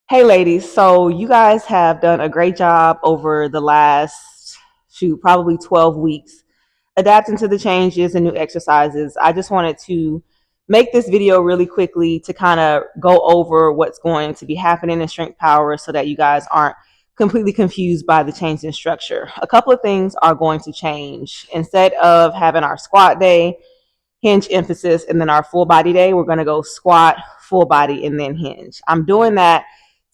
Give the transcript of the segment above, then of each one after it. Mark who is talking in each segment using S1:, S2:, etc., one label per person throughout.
S1: Hey ladies, so you guys have done a great job over the last, probably 12 weeks adapting to the changes and new exercises. I just wanted to make this video really quickly to kind of go over what's going to be happening in strength power so that you guys aren't completely confused by the change in structure. A couple of things are going to change. Instead of having our squat day, hinge emphasis, and then our full body day, we're going to go squat, full body, and then hinge. I'm doing that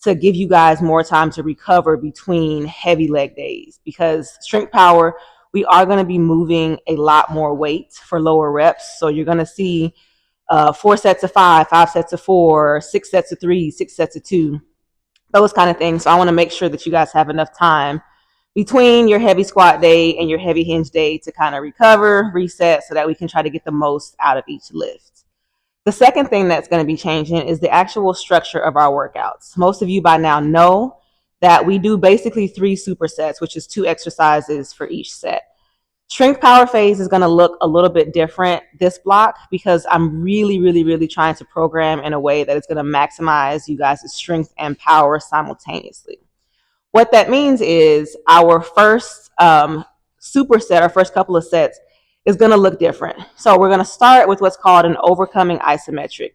S1: to give you guys more time to recover between heavy leg days, because strength power, we are going to be moving a lot more weight for lower reps. So you're going to see 4 sets of 5, 5 sets of 4, 6 sets of 3, 6 sets of 2, those kind of things. So I want to make sure that you guys have enough time between your heavy squat day and your heavy hinge day to kind of recover, reset, so that we can try to get the most out of each lift. The second thing that's going to be changing is the actual structure of our workouts. Most of you by now know that we do basically 3 supersets, which is 2 exercises for each set. Strength power phase is going to look a little bit different this block, because I'm really trying to program in a way that is going to maximize you guys' strength and power simultaneously. What that means is our first superset, our first couple of sets, is going to look different. So we're going to start with what's called an overcoming isometric.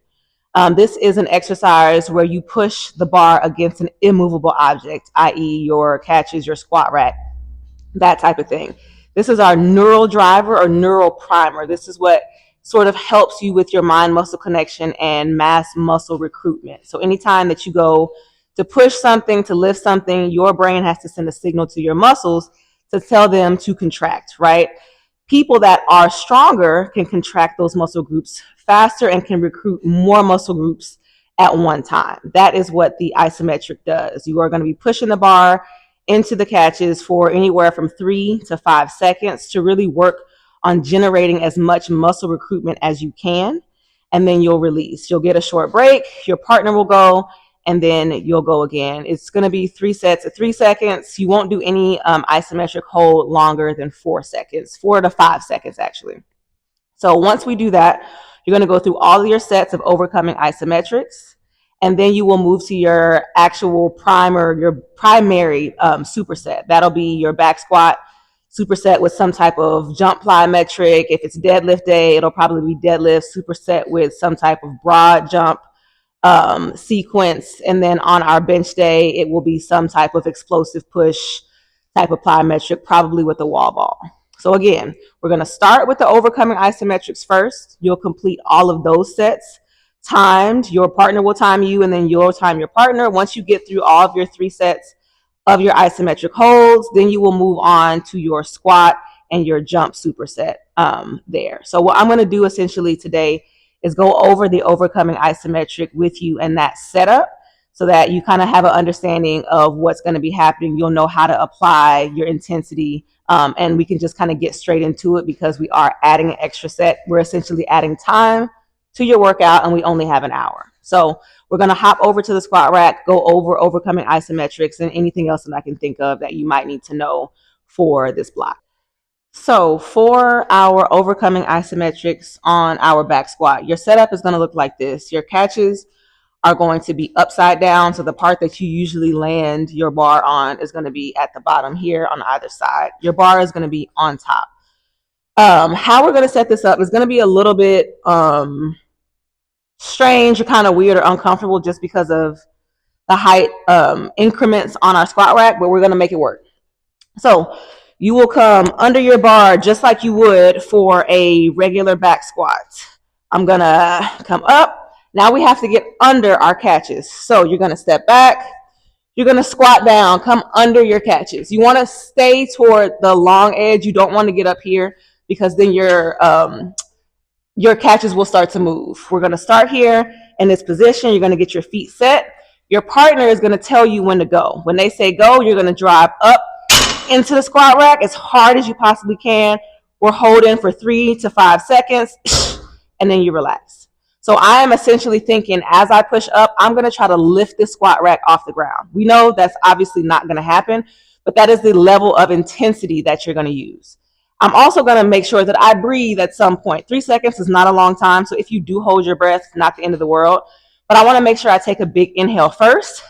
S1: This is an exercise where you push the bar against an immovable object, i.e. your catches, your squat rack, that type of thing. This is our neural driver or neural primer. This is what sort of helps you with your mind-muscle connection and mass muscle recruitment. So anytime that you go to push something, to lift something, your brain has to send a signal to your muscles to tell them to contract, right? People that are stronger can contract those muscle groups faster and can recruit more muscle groups at one time. That is what the isometric does. You are going to be pushing the bar into the catches for anywhere from 3 to 5 seconds to really work on generating as much muscle recruitment as you can. And then you'll release. You'll get a short break. Your partner will go, and then you'll go again. It's going to be 3 sets of 3 seconds. You won't do any isometric hold longer than 4 seconds, 4 to 5 seconds actually. So once we do that, you're going to go through all of your sets of overcoming isometrics, and then you will move to your actual your primary superset. That'll be your back squat superset with some type of jump plyometric. If it's deadlift day, it'll probably be deadlift superset with some type of broad jump sequence. And then on our bench day, it will be some type of explosive push type of plyometric, probably with a wall ball. So again, we're going to start with the overcoming isometrics first. You'll complete all of those sets timed. Your partner will time you, and then you'll time your partner. Once you get through all of your 3 sets of your isometric holds, then you will move on to your squat and your jump superset there. So what I'm going to do essentially today is go over the overcoming isometric with you and that setup, so that you kind of have an understanding of what's going to be happening. You'll know how to apply your intensity, and we can just kind of get straight into it, because we are adding an extra set. We're essentially adding time to your workout, and we only have an hour. So we're going to hop over to the squat rack, go over overcoming isometrics and anything else that I can think of that you might need to know for this block. So for our overcoming isometrics on our back squat, your setup is going to look like this. Your catches are going to be upside down. So the part that you usually land your bar on is going to be at the bottom here on either side. Your bar is going to be on top. How we're going to set this up is going to be a little bit strange or kind of weird or uncomfortable, just because of the height increments on our squat rack, but we're going to make it work. So you will come under your bar just like you would for a regular back squat. I'm going to come up. Now we have to get under our catches. So you're going to step back. You're going to squat down, come under your catches. You want to stay toward the long edge. You don't want to get up here, because then your catches will start to move. We're going to start here in this position. You're going to get your feet set. Your partner is going to tell you when to go. When they say go, you're going to drive up into the squat rack as hard as you possibly can. We're holding for 3 to 5 seconds, and then you relax. So I am essentially thinking, as I push up, I'm going to try to lift this squat rack off the ground. We know that's obviously not going to happen, but that is the level of intensity that you're going to use. I'm also going to make sure that I breathe at some point. 3 seconds is not a long time, so if you do hold your breath, not the end of the world. But I want to make sure I take a big inhale first,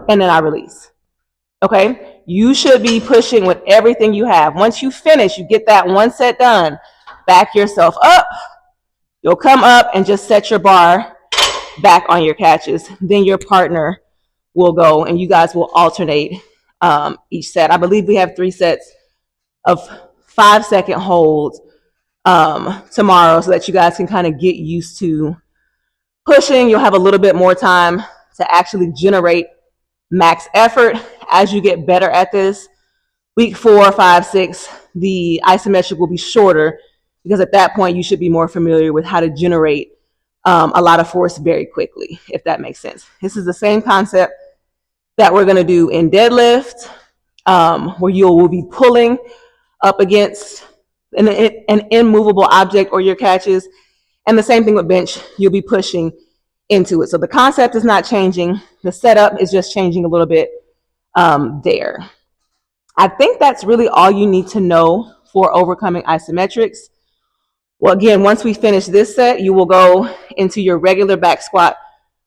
S1: and then I release. Okay, you should be pushing with everything you have. Once you finish, you get that one set done, back yourself up. You'll come up and just set your bar back on your catches. Then your partner will go and you guys will alternate each set. I believe we have 3 sets of 5-second holds tomorrow so that you guys can kind of get used to pushing. You'll have a little bit more time to actually generate max effort as you get better at this. Week 4, 5, 6, the isometric will be shorter because at that point you should be more familiar with how to generate a lot of force very quickly, if that makes sense. This is the same concept that we're going to do in deadlift, where you will be pulling up against an immovable object or your catches. And the same thing with bench, you'll be pushing into it. So the concept is not changing. The setup is just changing a little bit there. I think that's really all you need to know for overcoming isometrics. Well, again, once we finish this set, you will go into your regular back squat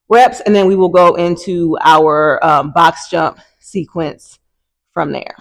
S1: reps, and then we will go into our box jump sequence from there.